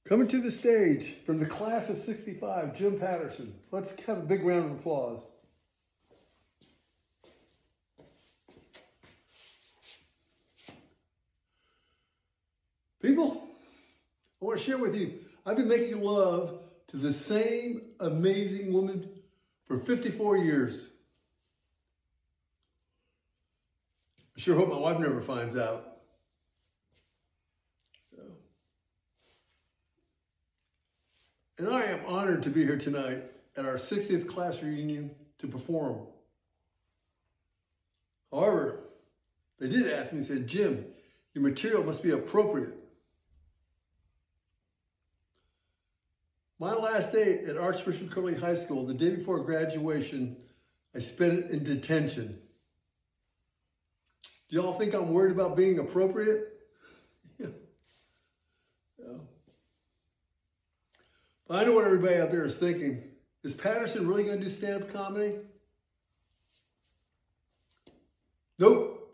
Coming to the stage from the class of 65, Jim Patterson. Let's have a big round of applause. People, I want to share with you, I've been making love to the same amazing woman for 54 years. I sure hope my wife never finds out. And I am honored to be here tonight at our 60th class reunion to perform. However, they did ask me, said, Jim, your material must be appropriate. My last day at Archbishop Curley High School, the day before graduation, I spent it in detention. Do y'all think I'm worried about being appropriate? Yeah. But I know what everybody out there is thinking. Is Patterson really going to do stand-up comedy? Nope.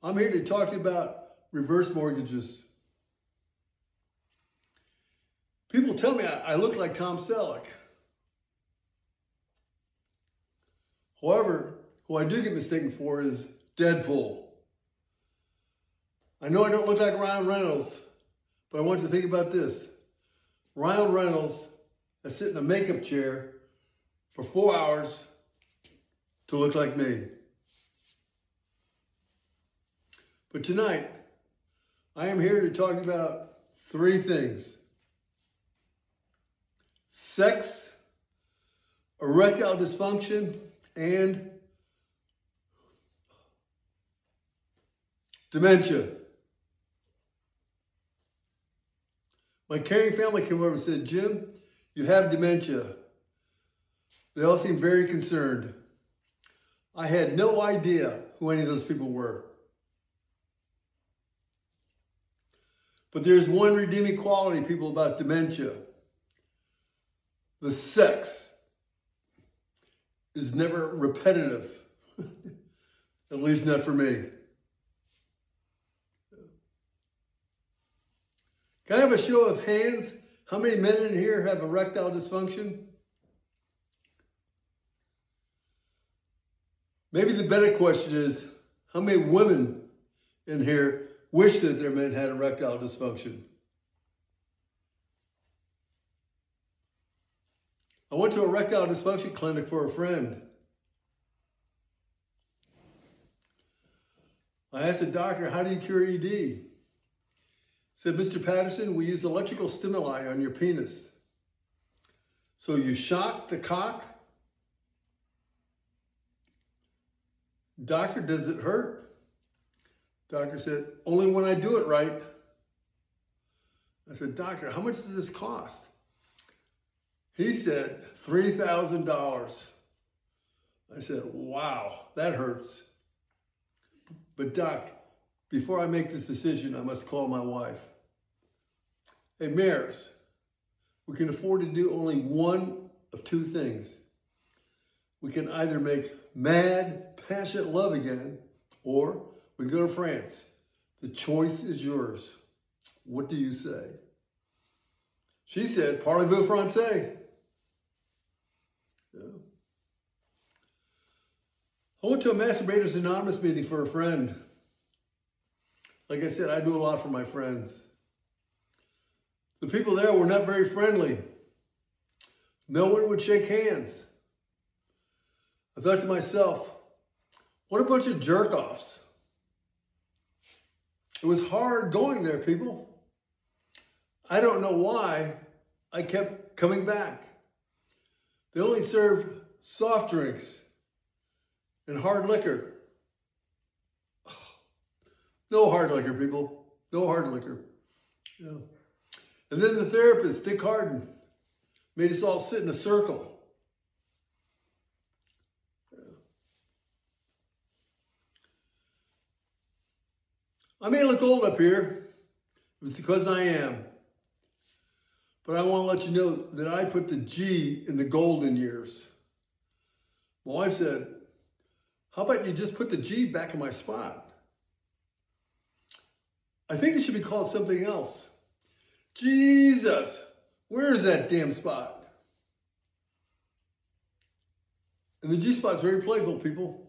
I'm here to talk to you about reverse mortgages. People tell me I look like Tom Selleck. However, who I do get mistaken for is Deadpool. I know I don't look like Ryan Reynolds, but I want you to think about this. Ryan Reynolds has sit in a makeup chair for 4 hours to look like me. But tonight, I am here to talk about 3 things: sex, erectile dysfunction, and dementia. My caring family came over and said, Jim, you have dementia. They all seemed very concerned. I had no idea who any of those people were. But there's one redeeming quality, people, about dementia. The sex is never repetitive, at least not for me. Can I have a show of hands? How many men in here have erectile dysfunction? Maybe the better question is, how many women in here wish that their men had erectile dysfunction? I went to an erectile dysfunction clinic for a friend. I asked the doctor, how do you cure ED? He said, Mr. Patterson, we use electrical stimuli on your penis. So you shock the cock. Doctor, does it hurt? Doctor said, only when I do it right. I said, doctor, how much does this cost? He said, $3,000. I said, wow, that hurts. But doc, before I make this decision, I must call my wife. Hey, Maris, we can afford to do only one of 2 things. We can either make mad, passionate love again, or we go to France. The choice is yours. What do you say? She said, parlez-vous français? Yeah. I went to a Masturbators Anonymous meeting for a friend. Like I said, I do a lot for my friends. The people there were not very friendly. No one would shake hands. I thought to myself, what a bunch of jerk-offs. It was hard going there, people. I don't know why I kept coming back. They only served soft drinks and hard liquor. No hard liquor, people. No hard liquor. Yeah. And then the therapist, Dick Harden, made us all sit in a circle. Yeah. I may look old up here. It's because I am. But I want to let you know that I put the G in the golden years. My wife said, how about you just put the G back in my spot? I think it should be called something else. Jesus, where is that damn spot? And the G-spot's very playful, people.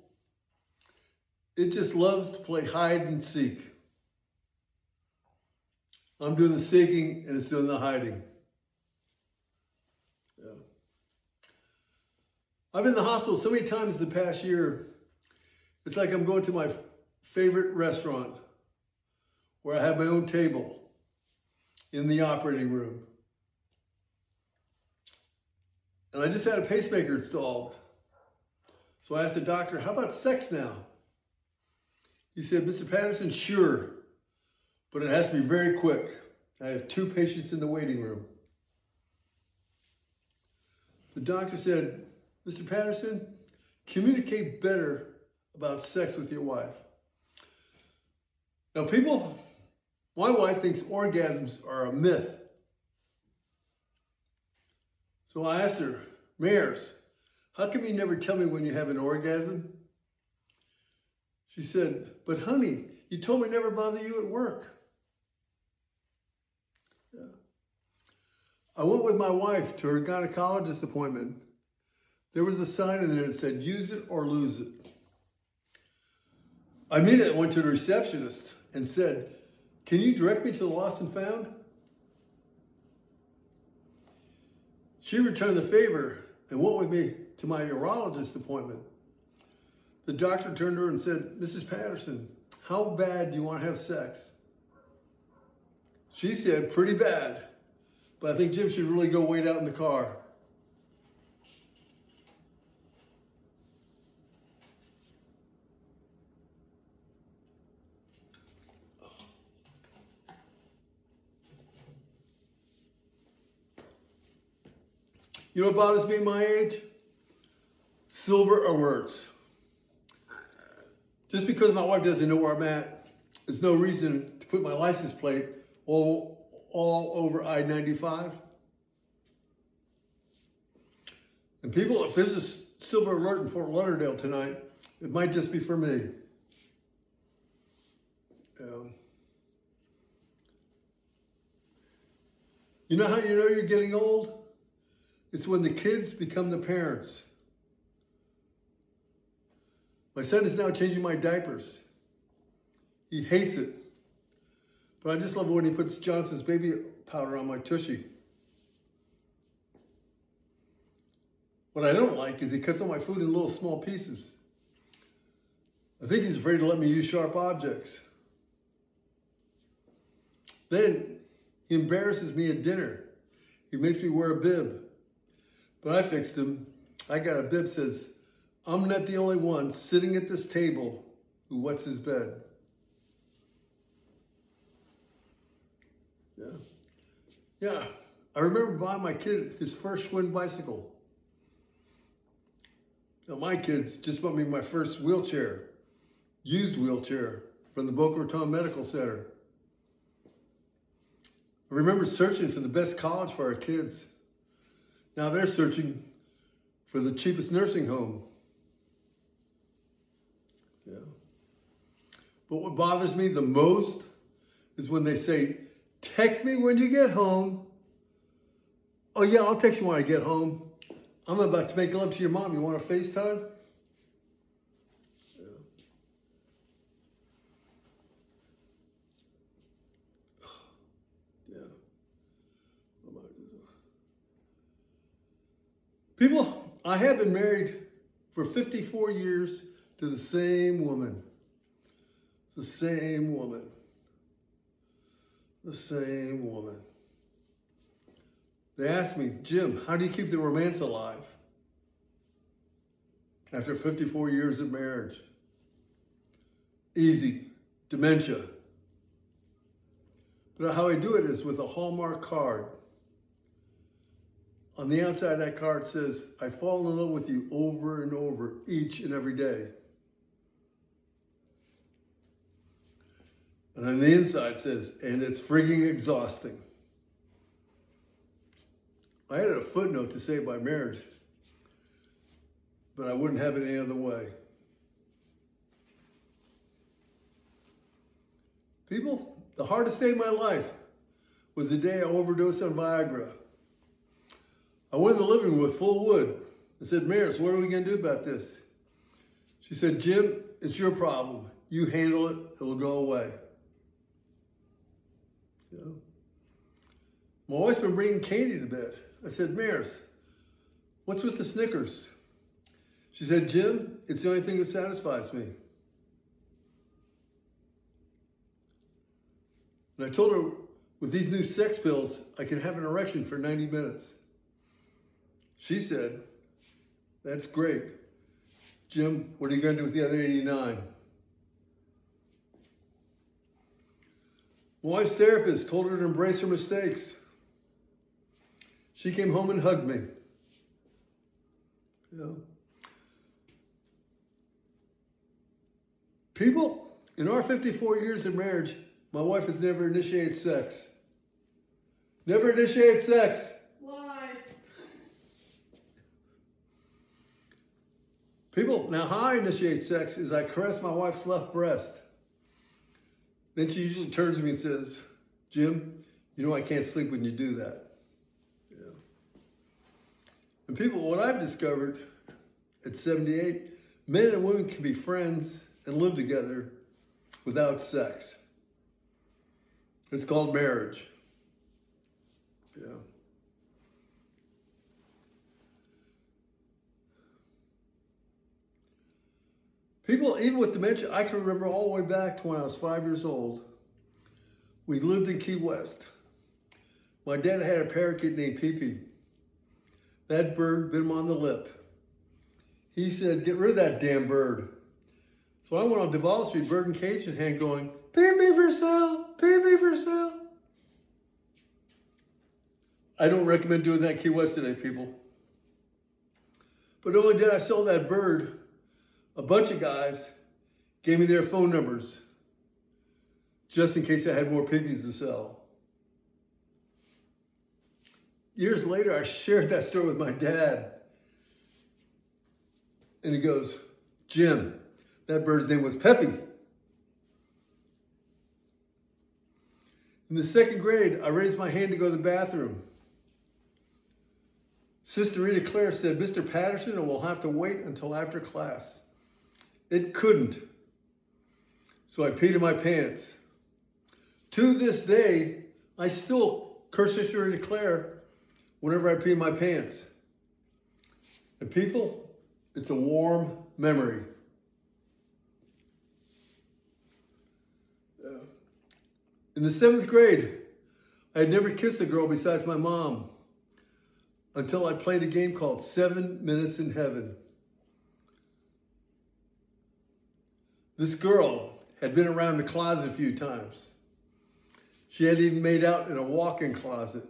It just loves to play hide and seek. I'm doing the seeking and it's doing the hiding. Yeah. I've been in the hospital so many times the past year. It's like I'm going to my favorite restaurant where I have my own table in the operating room. And I just had a pacemaker installed. So I asked the doctor, how about sex now? He said, Mr. Patterson, sure, but it has to be very quick. I have 2 patients in the waiting room. The doctor said, Mr. Patterson, communicate better about sex with your wife. Now people, my wife thinks orgasms are a myth. So I asked her, Mayers, how come you never tell me when you have an orgasm? She said, but honey, you told me never bother you at work. Yeah. I went with my wife to her gynecologist appointment. There was a sign in there that said, use it or lose it. I immediately went to the receptionist and said, can you direct me to the lost and found? She returned the favor and went with me to my urologist appointment. The doctor turned to her and said, Mrs. Patterson, how bad do you want to have sex? She said, pretty bad, but I think Jim should really go wait out in the car. You know what bothers me at my age? Silver alerts. Just because my wife doesn't know where I'm at, there's no reason to put my license plate all over I-95. And people, if there's a silver alert in Fort Lauderdale tonight, it might just be for me. You know how you know you're getting old? It's when the kids become the parents. My son is now changing my diapers. He hates it. But I just love it when he puts Johnson's baby powder on my tushy. What I don't like is he cuts all my food in little small pieces. I think he's afraid to let me use sharp objects. Then he embarrasses me at dinner. He makes me wear a bib. But I fixed him. I got a bib that says, I'm not the only one sitting at this table who wets his bed. Yeah. Yeah. I remember buying my kid his first Schwinn bicycle. Now my kids just bought me my first wheelchair, used wheelchair from the Boca Raton Medical Center. I remember searching for the best college for our kids. Now they're searching for the cheapest nursing home. Yeah. But what bothers me the most is when they say, text me when you get home. Oh yeah, I'll text you when I get home. I'm about to make love to your mom. You want to FaceTime? Yeah. Yeah. People, I have been married for 54 years to the same woman. The same woman. The same woman. They asked me, Jim, how do you keep the romance alive after 54 years of marriage? Easy. Dementia. But how I do it is with a Hallmark card. On the outside of that card says, I fall in love with you over and over each and every day. And on the inside says, and it's freaking exhausting. I added a footnote to save my marriage, but I wouldn't have it any other way. People, the hardest day of my life was the day I overdosed on Viagra. I went in the living room with full wood. I said, Maris, what are we going to do about this? She said, Jim, it's your problem. You handle it, it'll go away. You know? My wife's been bringing candy to bed. I said, Maris, what's with the Snickers? She said, Jim, it's the only thing that satisfies me. And I told her, with these new sex pills, I can have an erection for 90 minutes. She said, that's great. Jim, what are you going to do with the other 89? My wife's therapist told her to embrace her mistakes. She came home and hugged me. You know? People, in our 54 years of marriage, my wife has never initiated sex. Never initiated sex. Why? People, now how I initiate sex is I caress my wife's left breast. Then she usually turns to me and says, Jim, you know I can't sleep when you do that. Yeah. And people, what I've discovered at 78, men and women can be friends and live together without sex. It's called marriage. Yeah. People, even with dementia, I can remember all the way back to when I was 5 years old. We lived in Key West. My dad had a parakeet named Pee-Pee. That bird bit him on the lip. He said, get rid of that damn bird. So I went on Duval Street, bird and cage in hand, going, Pee-Pee for sale, Pee-Pee for sale. I don't recommend doing that in Key West today, people. But not only did I sell that bird, a bunch of guys gave me their phone numbers just in case I had more piggies to sell. Years later, I shared that story with my dad. And he goes, Jim, that bird's name was Peppy. In the second grade, I raised my hand to go to the bathroom. Sister Rita Claire said, Mr. Patterson will have to wait until after class. It couldn't. So I peed in my pants. To this day, I still curse Sister Rita Claire whenever I pee in my pants. And people, it's a warm memory. In the 7th grade, I had never kissed a girl besides my mom until I played a game called 7 Minutes in Heaven. This girl had been around the closet a few times. She had even made out in a walk-in closet.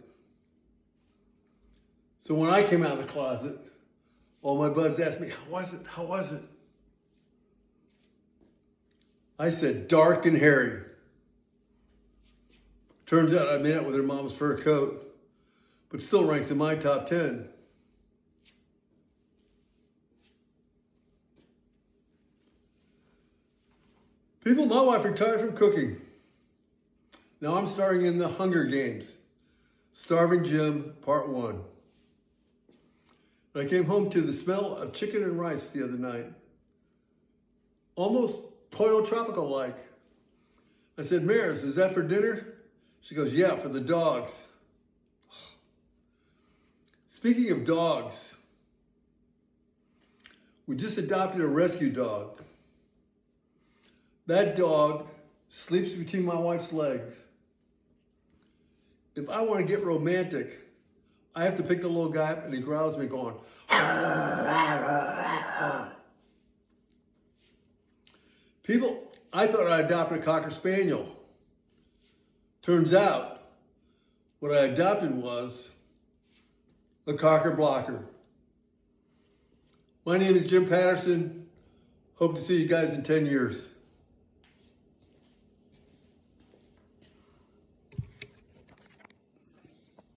So when I came out of the closet, all my buds asked me, how was it? How was it? I said, dark and hairy. Turns out I made out with her mom's fur coat, but still ranks in my top 10. People, my wife retired from cooking. Now I'm starring in The Hunger Games, Starving Jim, Part 1. I came home to the smell of chicken and rice the other night. Almost Pollo Tropical-like. I said, Maris, is that for dinner? She goes, yeah, for the dogs. Speaking of dogs, we just adopted a rescue dog. That dog sleeps between my wife's legs. If I want to get romantic, I have to pick the little guy up and he growls at me going, People, I thought I adopted a Cocker Spaniel. Turns out, what I adopted was a Cocker Blocker. My name is Jim Patterson. Hope to see you guys in 10 years.